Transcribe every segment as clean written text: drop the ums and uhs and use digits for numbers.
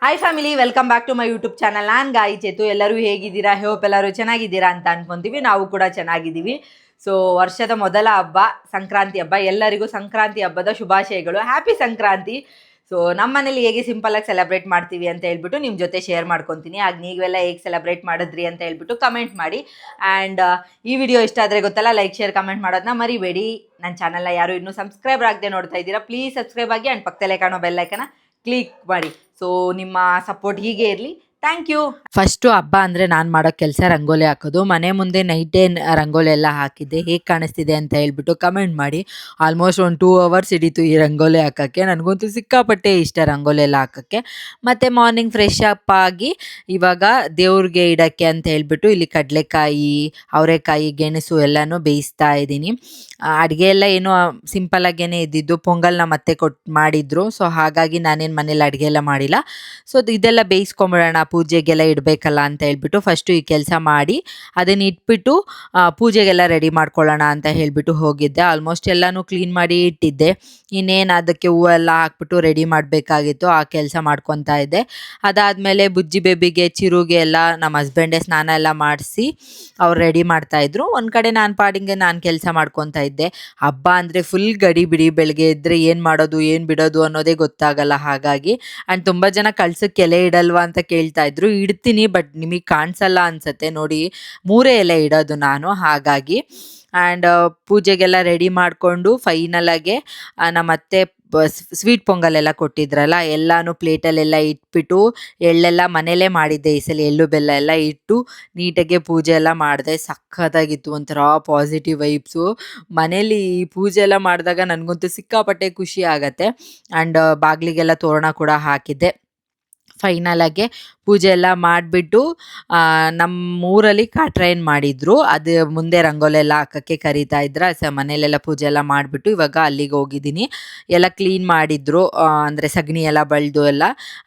Hi family, welcome back to my YouTube channel. ನಾನು ಗಾಯಿ ಚೇತು. ಎಲ್ಲರೂ ಹೇಗಿದ್ದೀರಾ? ಹೋಪ್ ಎಲ್ಲರೂ ಚೆನ್ನಾಗಿದ್ದೀರಾ ಅಂತ ಅನ್ಕೊಂತೀವಿ. ನಾವು ಕೂಡ ಚೆನ್ನಾಗಿದ್ದೀವಿ. ಸೊ ವರ್ಷದ ಮೊದಲ ಹಬ್ಬ ಸಂಕ್ರಾಂತಿ ಹಬ್ಬ. ಎಲ್ಲರಿಗೂ ಸಂಕ್ರಾಂತಿ ಹಬ್ಬದ ಶುಭಾಶಯಗಳು. ಹ್ಯಾಪಿ ಸಂಕ್ರಾಂತಿ. ಸೊ ನಮ್ಮ ಮನೇಲಿ ಹೇಗೆ ಸಿಂಪಲಾಗಿ ಸೆಲೆಬ್ರೇಟ್ ಮಾಡ್ತೀವಿ ಅಂತ ಹೇಳ್ಬಿಟ್ಟು ನಿಮ್ಮ ಜೊತೆ ಶೇರ್ ಮಾಡ್ಕೊತೀನಿ. ಆಗ ನೀವೆಲ್ಲ ಹೇಗೆ ಸೆಲೆಬ್ರೇಟ್ ಮಾಡಿದ್ರಿ ಅಂತ ಹೇಳ್ಬಿಟ್ಟು ಕಮೆಂಟ್ ಮಾಡಿ. ಆ್ಯಂಡ್ ಈ ವಿಡಿಯೋ ಇಷ್ಟ ಆದರೆ ಗೊತ್ತಲ್ಲ, ಲೈಕ್ ಶೇರ್ ಕಮೆಂಟ್ ಮಾಡೋದನ್ನ ಮರಿಬೇಡಿ. ನನ್ನ ಚಾನಲ್ನ ಯಾರು ಇನ್ನೂ ಸಬ್ಸ್ಕ್ರೈಬ್ ಆಗದೆ ನೋಡ್ತಾ ಇದ್ದೀರಾ, ಪ್ಲೀಸ್ ಸಬ್ಸ್ಕ್ರೈಬ್ ಆಗಿ ಆ್ಯಂಡ್ ಪಕ್ಕದಲ್ಲೇ ಕಾಣೋ ಬೆಲ್ಲೈಕನ್ನ ಕ್ಲಿಕ್ ಮಾಡಿ. ಸೊ ನಿಮ್ಮ ಸಪೋರ್ಟ್ ಹೀಗೆ ಇರಲಿ. Thank you. ಫಸ್ಟು ಹಬ್ಬ ಅಂದರೆ ನಾನು ಮಾಡೋ ಕೆಲಸ ರಂಗೋಲಿ ಹಾಕೋದು. ಮನೆ ಮುಂದೆ ನೈಟ್ ಡೇ ರಂಗೋಲಿ ಎಲ್ಲ ಹಾಕಿದ್ದೆ. ಹೇಗೆ ಕಾಣಿಸ್ತಿದೆ ಅಂತ ಹೇಳ್ಬಿಟ್ಟು ಕಮೆಂಟ್ ಮಾಡಿ. ಆಲ್ಮೋಸ್ಟ್ ಒಂದು 2 ಅವರ್ಸ್ ಹಿಡೀತು ಈ ರಂಗೋಲಿ ಹಾಕೋಕ್ಕೆ. ನನಗಂತೂ ಸಿಕ್ಕಾಪಟ್ಟೆ ಇಷ್ಟ ರಂಗೋಲಿ ಎಲ್ಲ ಹಾಕೋಕ್ಕೆ. ಮತ್ತು ಮಾರ್ನಿಂಗ್ ಫ್ರೆಶ್ ಅಪ್ ಆಗಿ ಇವಾಗ ದೇವ್ರಿಗೆ ಇಡೋಕ್ಕೆ ಅಂತ ಹೇಳ್ಬಿಟ್ಟು ಇಲ್ಲಿ ಕಡಲೆಕಾಯಿ, ಅವರೆಕಾಯಿ, ಗೆಣಸು ಎಲ್ಲನೂ ಬೇಯಿಸ್ತಾ ಇದ್ದೀನಿ. ಅಡುಗೆ ಎಲ್ಲ ಏನೋ ಸಿಂಪಲಾಗೇ ಇದ್ದಿದ್ದು. ಪೊಂಗಲ್ನ ಮತ್ತೆ ಮಾಡಿದ್ರು. ಸೊ ಹಾಗಾಗಿ ನಾನೇನು ಮನೇಲಿ ಅಡುಗೆ ಎಲ್ಲ ಮಾಡಿಲ್ಲ. ಸೊ ಇದೆಲ್ಲ ಬೇಯಿಸ್ಕೊಂಬಿಡೋಣ, ಪೂಜೆಗೆಲ್ಲ ಇಡಬೇಕಲ್ಲ ಅಂತ ಹೇಳ್ಬಿಟ್ಟು ಫಸ್ಟು ಈ ಕೆಲಸ ಮಾಡಿ ಅದನ್ನು ಇಟ್ಬಿಟ್ಟು ಪೂಜೆಗೆಲ್ಲ ರೆಡಿ ಮಾಡ್ಕೊಳ್ಳೋಣ ಅಂತ ಹೇಳಿಬಿಟ್ಟು ಹೋಗಿದ್ದೆ. ಆಲ್ಮೋಸ್ಟ್ ಎಲ್ಲನೂ ಕ್ಲೀನ್ ಮಾಡಿ ಇಟ್ಟಿದ್ದೆ. ಇನ್ನೇನು ಅದಕ್ಕೆ ಹೂವೆಲ್ಲ ಹಾಕ್ಬಿಟ್ಟು ರೆಡಿ ಮಾಡಬೇಕಾಗಿತ್ತು. ಆ ಕೆಲಸ ಮಾಡ್ಕೊತಾ ಇದ್ದೆ. ಅದಾದಮೇಲೆ ಬುಜ್ಜಿ ಬೇಬಿಗೆ, ಚಿರುಗೆ ಎಲ್ಲ ನಮ್ಮ ಹಸ್ಬೆಂಡೇ ಸ್ನಾನ ಎಲ್ಲ ಮಾಡಿಸಿ ಅವ್ರು ರೆಡಿ ಮಾಡ್ತಾಯಿದ್ರು. ಒಂದು ಕಡೆ ನಾನು ಪಾಡಿಗೆ ನಾನು ಕೆಲಸ ಮಾಡ್ಕೊತಾ ಇದ್ದೆ. ಹಬ್ಬ ಅಂದರೆ ಫುಲ್ ಗಡಿ ಬಿಡಿ. ಬೆಳಗ್ಗೆ ಇದ್ದರೆ ಏನು ಮಾಡೋದು ಏನು ಬಿಡೋದು ಅನ್ನೋದೇ ಗೊತ್ತಾಗಲ್ಲ. ಹಾಗಾಗಿ ಆ್ಯಂಡ್ ತುಂಬ ಜನ ಕಳ್ಸಕ್ಕೆ ಎಲೆ ಇಡಲ್ವಾ ಅಂತ ಕೇಳ್ತಾ ಇದ್ರು. ಇಡ್ತೀನಿ, ಬಟ್ ನಿಮಗೆ ಕಾಣಿಸಲ್ಲ ಅನ್ಸುತ್ತೆ ನೋಡಿ. 3 ಎಲೆ ಇಡೋದು ನಾನು. ಹಾಗಾಗಿ ಆ್ಯಂಡ್ ಪೂಜೆಗೆಲ್ಲ ರೆಡಿ ಮಾಡಿಕೊಂಡು ಫೈನಲಾಗೆ ನಮ್ಮ ಅತ್ತೆ ಸ್ವೀಟ್ ಪೊಂಗಲೆಲ್ಲ ಕೊಟ್ಟಿದ್ರಲ್ಲ, ಎಲ್ಲನೂ ಪ್ಲೇಟಲ್ಲೆಲ್ಲ ಇಟ್ಬಿಟ್ಟು ಎಳ್ಳೆಲ್ಲ ಮನೇಲೇ ಮಾಡಿದ್ದೆ ಈ ಸಲ. ಎಳ್ಳು ಬೆಲ್ಲ ಎಲ್ಲ ಇಟ್ಟು ನೀಟಾಗೆ ಪೂಜೆ ಎಲ್ಲ ಮಾಡಿದೆ. ಸಖತ್ತಾಗಿತ್ತು. ಒಂಥರ ಪಾಸಿಟಿವ್ ವೈಬ್ಸು. ಮನೇಲಿ ಈ ಪೂಜೆ ಎಲ್ಲ ಮಾಡಿದಾಗ ನನಗಂತೂ ಸಿಕ್ಕಾಪಟ್ಟೆ ಖುಷಿ ಆಗತ್ತೆ. ಆ್ಯಂಡ್ ಬಾಗಿಲಿಗೆಲ್ಲ ತೋರಣ ಕೂಡ ಹಾಕಿದ್ದೆ. ಫೈನಲಾಗೆ ಪೂಜೆ ಎಲ್ಲ ಮಾಡಿಬಿಟ್ಟು ನಮ್ಮೂರಲ್ಲಿ ಕಾಟ್ರೇನ್ ಮಾಡಿದ್ರು. ಅದು ಮುಂದೆ ರಂಗೋಲಿ ಎಲ್ಲ ಹಾಕೋಕ್ಕೆ ಕರೀತಾ ಇದ್ರ. ಮನೇಲೆಲ್ಲ ಪೂಜೆ ಎಲ್ಲ ಮಾಡಿಬಿಟ್ಟು ಇವಾಗ ಅಲ್ಲಿಗೆ ಹೋಗಿದ್ದೀನಿ. ಎಲ್ಲ ಕ್ಲೀನ್ ಮಾಡಿದ್ರು, ಅಂದರೆ ಸಗಣಿ ಎಲ್ಲ ಬಳ್ದು ಎಲ್ಲ.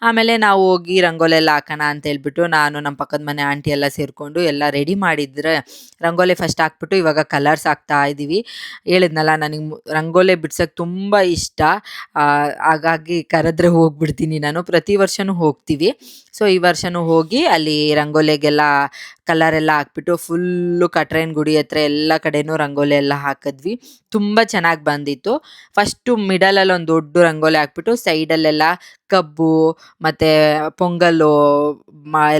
ಆಮೇಲೆ ನಾವು ಹೋಗಿ ರಂಗೋಲಿ ಎಲ್ಲ ಹಾಕೋಣ ಅಂತ ಹೇಳ್ಬಿಟ್ಟು ನಾನು ನಮ್ಮ ಪಕ್ಕದ ಮನೆ ಆಂಟಿ ಎಲ್ಲ ಸೇರಿಕೊಂಡು ಎಲ್ಲ ರೆಡಿ ಮಾಡಿದ್ರೆ ರಂಗೋಲಿ ಫಸ್ಟ್ ಹಾಕ್ಬಿಟ್ಟು ಇವಾಗ ಕಲರ್ಸ್ ಹಾಕ್ತಾ ಇದ್ದೀವಿ. ಹೇಳಿದ್ನಲ್ಲ, ನನಗೆ ರಂಗೋಲಿ ಬಿಡ್ಸೋಕ್ಕೆ ತುಂಬ ಇಷ್ಟ. ಹಾಗಾಗಿ ಕರೆದ್ರೆ ಹೋಗ್ಬಿಡ್ತೀನಿ ನಾನು. ಪ್ರತಿ ವರ್ಷವೂ ಹೋಗ್ತೀವಿ. ಸೊ ಈ ವರ್ಷವೂ ಹೋಗಿ ಅಲ್ಲಿ ರಂಗೋಲಿಗೆಲ್ಲ ಕಲರ್ ಎಲ್ಲ ಹಾಕ್ಬಿಟ್ಟು ಫುಲ್ಲು ಕಟ್ರೇನ್ ಗುಡಿ ಹತ್ರ ಎಲ್ಲ ಕಡೆನೂ ರಂಗೋಲಿ ಎಲ್ಲ ಹಾಕಿದ್ವಿ. ತುಂಬ ಚೆನ್ನಾಗಿ ಬಂದಿತ್ತು. ಫಸ್ಟು ಮಿಡಲಲ್ಲಿ ಒಂದು ದೊಡ್ಡ ರಂಗೋಲಿ ಹಾಕ್ಬಿಟ್ಟು ಸೈಡಲ್ಲೆಲ್ಲ ಕಬ್ಬು ಮತ್ತು ಪೊಂಗಲ್ಲು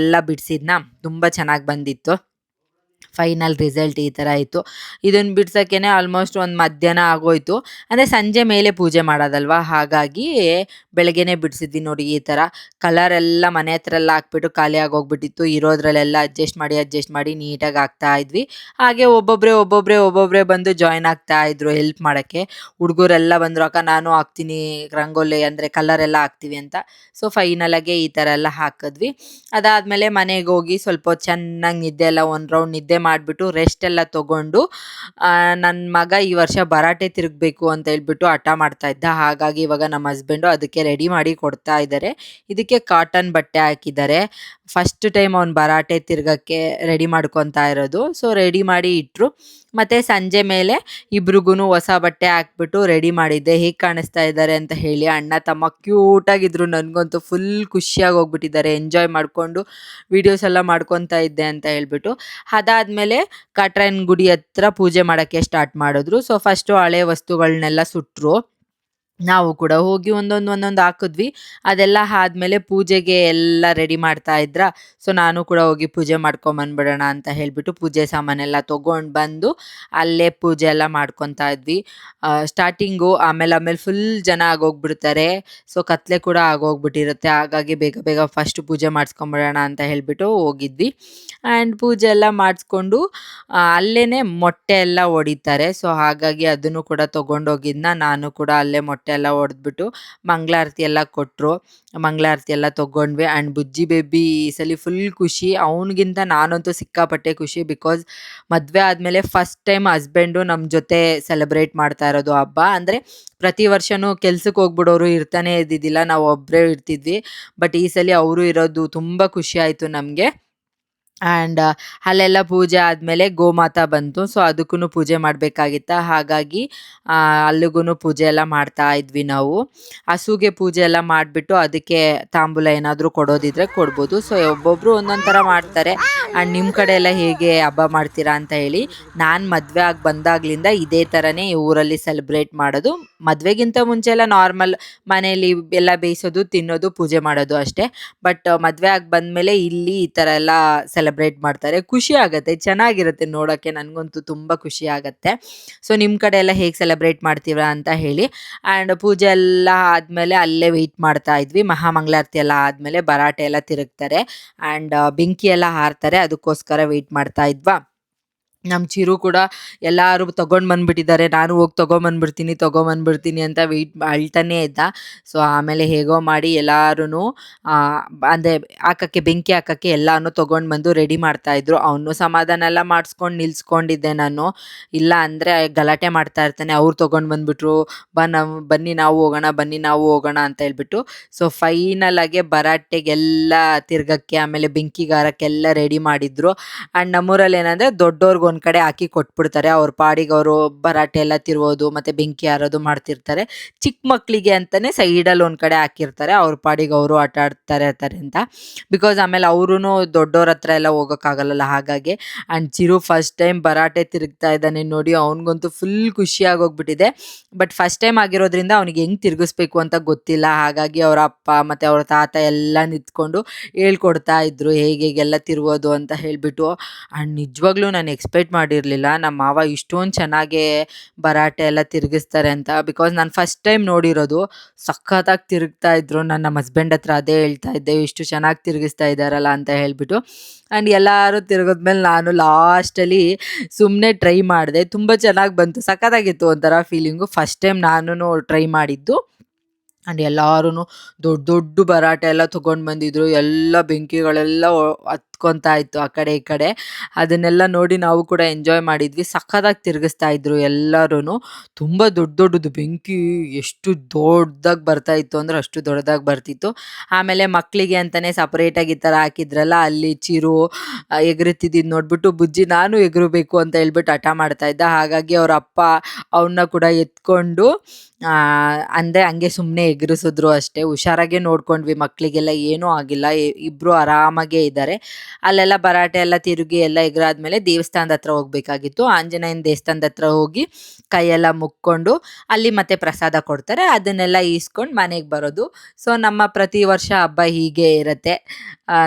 ಎಲ್ಲ ಬಿಡಿಸಿದ್ನ. ತುಂಬ ಚೆನ್ನಾಗಿ ಬಂದಿತ್ತು. ಫೈನಲ್ ರಿಸಲ್ಟ್ ಈ ಥರ ಆಯಿತು. ಇದನ್ನು ಬಿಡ್ಸೋಕ್ಕೇ ಆಲ್ಮೋಸ್ಟ್ ಒಂದು ಮಧ್ಯಾಹ್ನ ಆಗೋಯಿತು. ಅಂದರೆ ಸಂಜೆ ಮೇಲೆ ಪೂಜೆ ಮಾಡೋದಲ್ವ, ಹಾಗಾಗಿ ಬೆಳಗ್ಗೆನೇ ಬಿಡಿಸಿದ್ವಿ ನೋಡಿ. ಈ ಥರ ಕಲರೆಲ್ಲ ಮನೆ ಹತ್ರ ಎಲ್ಲ ಹಾಕ್ಬಿಟ್ಟು ಖಾಲಿ ಆಗೋಗ್ಬಿಟ್ಟಿತ್ತು. ಇರೋದ್ರಲ್ಲೆಲ್ಲ ಅಡ್ಜಸ್ಟ್ ಮಾಡಿ ನೀಟಾಗಿ ಹಾಕ್ತಾಯಿದ್ವಿ. ಹಾಗೆ ಒಬ್ಬೊಬ್ಬರೇ ಬಂದು ಜಾಯ್ನ್ ಆಗ್ತಾಯಿದ್ರು ಹೆಲ್ಪ್ ಮಾಡೋಕ್ಕೆ. ಹುಡುಗರೆಲ್ಲ ಬಂದರು, ಅಕ್ಕ ನಾನು ಹಾಕ್ತೀನಿ ರಂಗೋಲಿ, ಅಂದರೆ ಕಲರೆಲ್ಲ ಹಾಕ್ತೀವಿ ಅಂತ. ಸೊ ಫೈನಲಾಗೆ ಈ ಥರ ಎಲ್ಲ ಹಾಕಿದ್ವಿ. ಅದಾದಮೇಲೆ ಮನೆಗೆ ಹೋಗಿ ಸ್ವಲ್ಪ ಚೆನ್ನಾಗಿ ನಿದ್ದೆ ಎಲ್ಲ ಒಂದು ರೌಂಡ್ ನಿದ್ದೆ ಮಾಡಿಬಿಟ್ಟು ರೆಸ್ಟ್ ಎಲ್ಲ ತೊಗೊಂಡು ನನ್ನ ಮಗ ಈ ವರ್ಷ ಭರಾಟೆ ತಿರುಗಬೇಕು ಅಂತ ಹೇಳ್ಬಿಟ್ಟು ಹಠ ಮಾಡ್ತಾ ಇದ್ದ. ಹಾಗಾಗಿ ಇವಾಗ ನಮ್ಮ ಹಸ್ಬೆಂಡು ಅದಕ್ಕೆ ರೆಡಿ ಮಾಡಿ ಕೊಡ್ತಾ ಇದ್ದಾರೆ. ಇದಕ್ಕೆ ಕಾಟನ್ ಬಟ್ಟೆ ಹಾಕಿದ್ದಾರೆ. ಫಸ್ಟ್ ಟೈಮ್ ಅವ್ನು ಭರಾಟೆ ತಿರ್ಗೋಕ್ಕೆ ರೆಡಿ ಮಾಡ್ಕೊತಾ ಇರೋದು. ಸೊ ರೆಡಿ ಮಾಡಿ ಇಟ್ಟರು. ಮತ್ತು ಸಂಜೆ ಮೇಲೆ ಇಬ್ರಿಗೂ ಹೊಸ ಬಟ್ಟೆ ಹಾಕ್ಬಿಟ್ಟು ರೆಡಿ ಮಾಡಿದ್ದೆ. ಹೇಗೆ ಕಾಣಿಸ್ತಾ ಇದ್ದಾರೆ ಅಂತ ಹೇಳಿ. ಅಣ್ಣ ತಮ್ಮ ಕ್ಯೂಟಾಗಿದ್ರು. ನನಗಂತೂ ಫುಲ್ ಖುಷಿಯಾಗಿ ಹೋಗ್ಬಿಟ್ಟಿದ್ದಾರೆ. ಎಂಜಾಯ್ ಮಾಡಿಕೊಂಡು ವೀಡಿಯೋಸ್ ಎಲ್ಲ ಮಾಡ್ಕೊತಾ ಇದ್ದೆ ಅಂತ ಹೇಳ್ಬಿಟ್ಟು. ಅದಾದಮೇಲೆ ಕಾಟ್ರೇನ್ ಗುಡಿ ಹತ್ರ ಪೂಜೆ ಮಾಡೋಕ್ಕೆ ಸ್ಟಾರ್ಟ್ ಮಾಡಿದ್ರು. ಸೊ ಫಸ್ಟು ಹಳೆ ವಸ್ತುಗಳನ್ನೆಲ್ಲ ಸುಟ್ಟರು. ನಾವು ಕೂಡ ಹೋಗಿ ಒಂದೊಂದು ಹಾಕಿದ್ವಿ. ಅದೆಲ್ಲ ಆದಮೇಲೆ ಪೂಜೆಗೆ ಎಲ್ಲ ರೆಡಿ ಮಾಡ್ತಾ ಇದ್ರ. ಸೊ ನಾನು ಕೂಡ ಹೋಗಿ ಪೂಜೆ ಮಾಡ್ಕೊಂಬಂದ್ಬಿಡೋಣ ಅಂತ ಹೇಳಿಬಿಟ್ಟು ಪೂಜೆ ಸಾಮಾನೆಲ್ಲ ತೊಗೊಂಡು ಬಂದು ಅಲ್ಲೇ ಪೂಜೆ ಎಲ್ಲ ಮಾಡ್ಕೊತಾ ಇದ್ವಿ. ಸ್ಟಾರ್ಟಿಂಗು ಆಮೇಲೆ ಫುಲ್ ಜನ ಆಗೋಗ್ಬಿಡ್ತಾರೆ. ಸೊ ಕತ್ಲೆ ಕೂಡ ಆಗೋಗ್ಬಿಟ್ಟಿರುತ್ತೆ. ಹಾಗಾಗಿ ಬೇಗ ಫಸ್ಟ್ ಪೂಜೆ ಮಾಡಿಸ್ಕೊಂಬಿಡೋಣ ಅಂತ ಹೇಳಿಬಿಟ್ಟು ಹೋಗಿದ್ವಿ. ಆ್ಯಂಡ್ ಪೂಜೆ ಎಲ್ಲ ಮಾಡಿಸ್ಕೊಂಡು ಅಲ್ಲೇ ಮೊಟ್ಟೆ ಎಲ್ಲ ಹೊಡಿತಾರೆ. ಸೊ ಹಾಗಾಗಿ ಅದನ್ನು ಕೂಡ ತೊಗೊಂಡೋಗಿದ್ನ. ನಾನು ಕೂಡ ಅಲ್ಲೇ ಮೊಟ್ಟೆ ಎಲ್ಲ ಹೊಡೆದ್ಬಿಟ್ಟು ಮಂಗಳಾರತಿ ಎಲ್ಲ ಕೊಟ್ಟರು. ಮಂಗಳಾರತಿ ಎಲ್ಲ ತೊಗೊಂಡ್ವಿ. ಆ್ಯಂಡ್ ಬುಜ್ಜಿ ಬೇಬಿ ಈ ಸಲ ಫುಲ್ ಖುಷಿ. ಅವನಿಗಿಂತ ನಾನಂತೂ ಸಿಕ್ಕಾಪಟ್ಟೆ ಖುಷಿ. ಬಿಕಾಸ್ ಮದುವೆ ಆದಮೇಲೆ ಫಸ್ಟ್ ಟೈಮ್ ಹಸ್ಬೆಂಡು ನಮ್ಮ ಜೊತೆ ಸೆಲೆಬ್ರೇಟ್ ಮಾಡ್ತಾ ಇರೋದು ಹಬ್ಬ. ಅಂದರೆ ಪ್ರತಿ ವರ್ಷವೂ ಕೆಲ್ಸಕ್ಕೆ ಹೋಗ್ಬಿಡೋರು ಇರ್ತಾನೆ ಇದ್ದಿದ್ದಿಲ್ಲ, ನಾವು ಒಬ್ಬರೇ ಇರ್ತಿದ್ವಿ. ಬಟ್ ಈ ಸಲ ಅವರು ಇರೋದು ತುಂಬ ಖುಷಿ ಆಯಿತು ನಮಗೆ. ಆ್ಯಂಡ್ ಅಲ್ಲೆಲ್ಲ ಪೂಜೆ ಆದಮೇಲೆ ಗೋಮಾತಾ ಬಂತು. ಸೊ ಅದಕ್ಕೂ ಪೂಜೆ ಮಾಡಬೇಕಾಗಿತ್ತ, ಹಾಗಾಗಿ ಅಲ್ಲಿಗೂ ಪೂಜೆ ಎಲ್ಲ ಮಾಡ್ತಾ ಇದ್ವಿ ನಾವು. ಹಸುಗೆ ಪೂಜೆ ಎಲ್ಲ ಮಾಡಿಬಿಟ್ಟು ಅದಕ್ಕೆ ತಾಂಬೂಲ ಏನಾದರೂ ಕೊಡೋದಿದ್ರೆ ಕೊಡ್ಬೋದು. ಸೊ ಒಬ್ಬೊಬ್ಬರು ಒಂದೊಂದು ಥರ ಮಾಡ್ತಾರೆ. ಆ್ಯಂಡ್ ನಿಮ್ಮ ಕಡೆ ಎಲ್ಲ ಹೇಗೆ ಹಬ್ಬ ಮಾಡ್ತೀರಾ ಅಂತ ಹೇಳಿ. ನಾನು ಮದುವೆ ಆಗಿ ಬಂದಾಗಲಿಂದ ಇದೇ ಥರನೇ ಈ ಊರಲ್ಲಿ ಸೆಲೆಬ್ರೇಟ್ ಮಾಡೋದು. ಮದುವೆಗಿಂತ ಮುಂಚೆ ಎಲ್ಲ ನಾರ್ಮಲ್ ಮನೇಲಿ ಎಲ್ಲ ಬೇಯಿಸೋದು, ತಿನ್ನೋದು, ಪೂಜೆ ಮಾಡೋದು ಅಷ್ಟೇ. ಬಟ್ ಮದುವೆ ಆಗಿ ಬಂದಮೇಲೆ ಇಲ್ಲಿ ಈ ಥರ ಎಲ್ಲ ಸೆಲೆಬ್ರೇಟ್ ಮಾಡ್ತಾರೆ. ಖುಷಿ ಆಗುತ್ತೆ, ಚೆನ್ನಾಗಿರುತ್ತೆ ನೋಡೋಕ್ಕೆ. ನನಗಂತೂ ತುಂಬ ಖುಷಿ ಆಗುತ್ತೆ. ಸೊ ನಿಮ್ಮ ಕಡೆ ಎಲ್ಲ ಹೇಗೆ ಸೆಲೆಬ್ರೇಟ್ ಮಾಡ್ತೀರಾ ಅಂತ ಹೇಳಿ. ಆ್ಯಂಡ್ ಪೂಜೆ ಎಲ್ಲ ಆದಮೇಲೆ ಅಲ್ಲೇ ವೆಯ್ಟ್ ಮಾಡ್ತಾ ಇದ್ವಿ. ಮಹಾಮಂಗಳಾರತಿ ಎಲ್ಲ ಆದಮೇಲೆ ಭರಾಟೆ ಎಲ್ಲ ತಿರುಗ್ತಾರೆ ಆ್ಯಂಡ್ ಬೆಂಕಿ ಎಲ್ಲ ಹಾರ್ತಾರೆ. ಅದಕ್ಕೋಸ್ಕರ ವೆಯ್ಟ್ ಮಾಡ್ತಾ ಇದ್ವಾ. ನಮ್ಮ ಚಿರು ಕೂಡ ಎಲ್ಲರೂ ತೊಗೊಂಡು ಬಂದುಬಿಟ್ಟಿದ್ದಾರೆ, ನಾನು ಹೋಗಿ ತೊಗೊಂಬಂದ್ಬಿಡ್ತೀನಿ ಅಂತ ಅಳ್ತಾನೇ ಇದ್ದ. ಸೊ ಆಮೇಲೆ ಹೇಗೋ ಮಾಡಿ ಎಲ್ಲರೂ ಅಂದರೆ ಬೆಂಕಿ ಹಾಕೋಕ್ಕೆ ಎಲ್ಲನೂ ತೊಗೊಂಡು ಬಂದು ರೆಡಿ ಮಾಡ್ತಾಯಿದ್ರು. ಅವನು ಸಮಾಧಾನ ಎಲ್ಲ ಮಾಡಿಸ್ಕೊಂಡು ನಿಲ್ಲಿಸ್ಕೊಂಡಿದ್ದೆ ನಾನು. ಇಲ್ಲ ಅಂದರೆ ಗಲಾಟೆ ಮಾಡ್ತಾ ಇರ್ತಾನೆ. ಅವ್ರು ತೊಗೊಂಡು ಬಂದುಬಿಟ್ರು, ಬನ್ನಿ ನಾವು ಹೋಗೋಣ ಅಂತ ಹೇಳ್ಬಿಟ್ಟು. ಸೊ ಫೈನಲಾಗೆ ಭರಾಟೆಗೆಲ್ಲ ತಿರ್ಗಕ್ಕೆ ಆಮೇಲೆ ಬೆಂಕಿಗಾರಕ್ಕೆಲ್ಲ ರೆಡಿ ಮಾಡಿದ್ರು. ಆ್ಯಂಡ್ ನಮ್ಮೂರಲ್ಲಿ ಏನಂದರೆ ದೊಡ್ಡವ್ರಿಗೆ ಒಂದು ಕಡೆ ಹಾಕಿ ಕೊಟ್ಬಿಡ್ತಾರೆ. ಅವ್ರ ಪಾಡಿಗೆ ಅವರು ಭರಾಟೆ ಎಲ್ಲ ತಿರುಗೋದು ಮತ್ತು ಬೆಂಕಿ ಹಾರೋದು ಮಾಡ್ತಿರ್ತಾರೆ. ಚಿಕ್ಕ ಮಕ್ಕಳಿಗೆ ಅಂತಲೇ ಸೈಡಲ್ಲಿ ಒಂದು ಕಡೆ ಹಾಕಿರ್ತಾರೆ. ಅವ್ರ ಪಾಡಿಗೆ ಅವರು ಆಟ ಆಡ್ತಾರೆ ಅಂತ. ಬಿಕಾಸ್ ಆಮೇಲೆ ಅವ್ರೂ ದೊಡ್ಡವ್ರ ಹತ್ರ ಎಲ್ಲ ಹೋಗೋಕ್ಕಾಗಲ್ಲ, ಹಾಗಾಗಿ. ಆ್ಯಂಡ್ ಚಿರು ಫಸ್ಟ್ ಟೈಮ್ ಭರಾಟೆ ತಿರುಗ್ತಾ ಇದ್ದಾನೆ ನೋಡಿ. ಅವ್ನಿಗಂತೂ ಫುಲ್ ಖುಷಿಯಾಗೋಗ್ಬಿಟ್ಟಿದೆ. ಬಟ್ ಫಸ್ಟ್ ಟೈಮ್ ಆಗಿರೋದ್ರಿಂದ ಅವ್ನಿಗೆ ಹೆಂಗೆ ತಿರುಗಿಸ್ಬೇಕು ಅಂತ ಗೊತ್ತಿಲ್ಲ. ಹಾಗಾಗಿ ಅವರ ಅಪ್ಪ ಮತ್ತು ಅವ್ರ ತಾತ ಎಲ್ಲ ನಿಂತ್ಕೊಂಡು ಹೇಳ್ಕೊಡ್ತಾ ಇದ್ರು ಹೇಗೆಲ್ಲ ತಿರುಗೋದು ಅಂತ ಹೇಳಿಬಿಟ್ಟು. ಆ್ಯಂಡ್ ನಿಜವಾಗ್ಲೂ ನಾನು ಎಕ್ಸ್ಪೆಕ್ಟ್ ಮಾಡಿರಲಿಲ್ಲ ನಮ್ಮ ಮಾವ ಇಷ್ಟೊಂದು ಚೆನ್ನಾಗೇ ಭರಾಟೆ ಎಲ್ಲ ತಿರುಗಿಸ್ತಾರೆ ಅಂತ. ಬಿಕಾಸ್ ನಾನು ಫಸ್ಟ್ ಟೈಮ್ ನೋಡಿರೋದು. ಸಖತ್ತಾಗಿ ತಿರುಗ್ತಾ ಇದ್ರು. ನಾನು ನಮ್ಮ ಹಸ್ಬೆಂಡ್ ಹತ್ರ ಅದೇ ಹೇಳ್ತಾ ಇದ್ದೆ, ಇಷ್ಟು ಚೆನ್ನಾಗಿ ತಿರುಗಿಸ್ತಾ ಇದ್ದಾರಲ್ಲ ಅಂತ ಹೇಳಿಬಿಟ್ಟು. ಆ್ಯಂಡ್ ಎಲ್ಲರೂ ತಿರುಗಿದ್ಮೇಲೆ ನಾನು ಲಾಸ್ಟಲ್ಲಿ ಸುಮ್ಮನೆ ಟ್ರೈ ಮಾಡಿದೆ. ತುಂಬ ಚೆನ್ನಾಗಿ ಬಂತು, ಸಖತ್ತಾಗಿತ್ತು ಒಂಥರ ಫೀಲಿಂಗು. ಫಸ್ಟ್ ಟೈಮ್ ನಾನು ಟ್ರೈ ಮಾಡಿದ್ದು. ಆ್ಯಂಡ್ ಎಲ್ಲರೂ ದೊಡ್ಡ ಭರಾಟೆ ಎಲ್ಲ ತೊಗೊಂಡು ಬಂದಿದ್ರು. ಎಲ್ಲ ಬೆಂಕಿಗಳೆಲ್ಲ ಹತ್ಕೊತಾ ಇತ್ತು ಆ ಕಡೆ ಈ ಕಡೆ. ಅದನ್ನೆಲ್ಲ ನೋಡಿ ನಾವು ಕೂಡ ಎಂಜಾಯ್ ಮಾಡಿದ್ವಿ. ಸಖತ್ತಾಗಿ ತಿರುಗಿಸ್ತಾ ಇದ್ರು ಎಲ್ಲರೂ. ತುಂಬ ದೊಡ್ಡದು ಬೆಂಕಿ ಎಷ್ಟು ದೊಡ್ಡದಾಗಿ ಬರ್ತಾ ಇತ್ತು ಅಂದರೆ ಅಷ್ಟು ದೊಡ್ಡದಾಗಿ ಬರ್ತಿತ್ತು. ಆಮೇಲೆ ಮಕ್ಕಳಿಗೆ ಅಂತಲೇ ಸಪ್ರೇಟಾಗಿ ಈ ಥರ ಹಾಕಿದ್ರಲ್ಲ, ಅಲ್ಲಿ ಚಿರು ಎಗರುತ್ತಿದ್ದು ನೋಡ್ಬಿಟ್ಟು ಬುಜ್ಜಿ ನಾನು ಎಗರಬೇಕು ಅಂತ ಹೇಳ್ಬಿಟ್ಟು ಹಠ ಮಾಡ್ತಾ ಇದ್ದ. ಹಾಗಾಗಿ ಅವ್ರ ಅಪ್ಪ ಅವನ್ನ ಕೂಡ ಎತ್ಕೊಂಡು ಅಂದರೆ ಹಂಗೆ ಸುಮ್ಮನೆ ಎಗರಿಸಿದ್ರು ಅಷ್ಟೇ. ಹುಷಾರಾಗೆ ನೋಡ್ಕೊಂಡ್ವಿ, ಮಕ್ಕಳಿಗೆಲ್ಲ ಏನೂ ಆಗಿಲ್ಲ, ಇಬ್ಬರು ಆರಾಮಾಗೇ ಇದ್ದಾರೆ. ಅಲ್ಲೆಲ್ಲ ಭರಾಟೆ ಎಲ್ಲ ತಿರುಗಿ ಎಲ್ಲ ಎಗರಾದ್ಮೇಲೆ ದೇವಸ್ಥಾನದ ಹತ್ರ ಹೋಗಬೇಕಾಗಿತ್ತು. ಆಂಜನೇಯನ ದೇವಸ್ಥಾನದ ಹತ್ರ ಹೋಗಿ ಕೈಯೆಲ್ಲ ಮುಕ್ಕೊಂಡು ಅಲ್ಲಿ ಮತ್ತೆ ಪ್ರಸಾದ ಕೊಡ್ತಾರೆ, ಅದನ್ನೆಲ್ಲ ಈಸ್ಕೊಂಡು ಮನೆಗೆ ಬರೋದು. ಸೊ ನಮ್ಮ ಪ್ರತಿ ವರ್ಷ ಹಬ್ಬ ಹೀಗೆ ಇರುತ್ತೆ.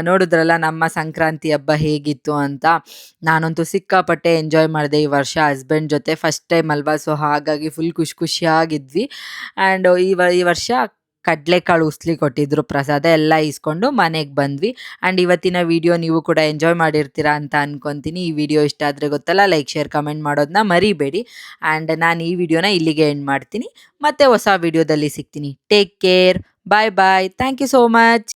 ನೋಡಿದ್ರಲ್ಲ ನಮ್ಮ ಸಂಕ್ರಾಂತಿ ಹಬ್ಬ ಹೇಗಿತ್ತು ಅಂತ. ನಾನಂತೂ ಸಿಕ್ಕಾಪಟ್ಟೆ ಎಂಜಾಯ್ ಮಾಡಿದೆ ಈ ವರ್ಷ ಹಸ್ಬೆಂಡ್ ಜೊತೆ. ಫಸ್ಟ್ ಟೈಮ್ ಅಲ್ವಾ, ಸೊ ಹಾಗಾಗಿ ಫುಲ್ ಖುಷಿಯಾಗಿದ್ವಿ. ಆ್ಯಂಡ್ ಈ ವರ್ಷ ಕಡಲೆಕಾಳು ಉಸ್ಲಿ ಕೊಟ್ಟಿದ್ರು, ಪ್ರಸಾದ ಎಲ್ಲ ಇಸ್ಕೊಂಡು ಮನೆಗೆ ಬಂದ್ವಿ. ಆ್ಯಂಡ್ ಇವತ್ತಿನ ವಿಡಿಯೋ ನೀವು ಕೂಡ ಎಂಜಾಯ್ ಮಾಡಿರ್ತೀರಾ ಅಂತ ಅನ್ಕೊತೀನಿ. ಈ ವಿಡಿಯೋ ಇಷ್ಟ ಆದರೆ ಗೊತ್ತಲ್ಲ, ಲೈಕ್ ಶೇರ್ ಕಮೆಂಟ್ ಮಾಡೋದನ್ನ ಮರಿಬೇಡಿ. ಆ್ಯಂಡ್ ನಾನು ಈ ವಿಡಿಯೋನ ಇಲ್ಲಿಗೆ ಎಂಡ್ ಮಾಡ್ತೀನಿ. ಮತ್ತೆ ಹೊಸ ವಿಡಿಯೋದಲ್ಲಿ ಸಿಗ್ತೀನಿ. Take care, bye bye, thank you so much.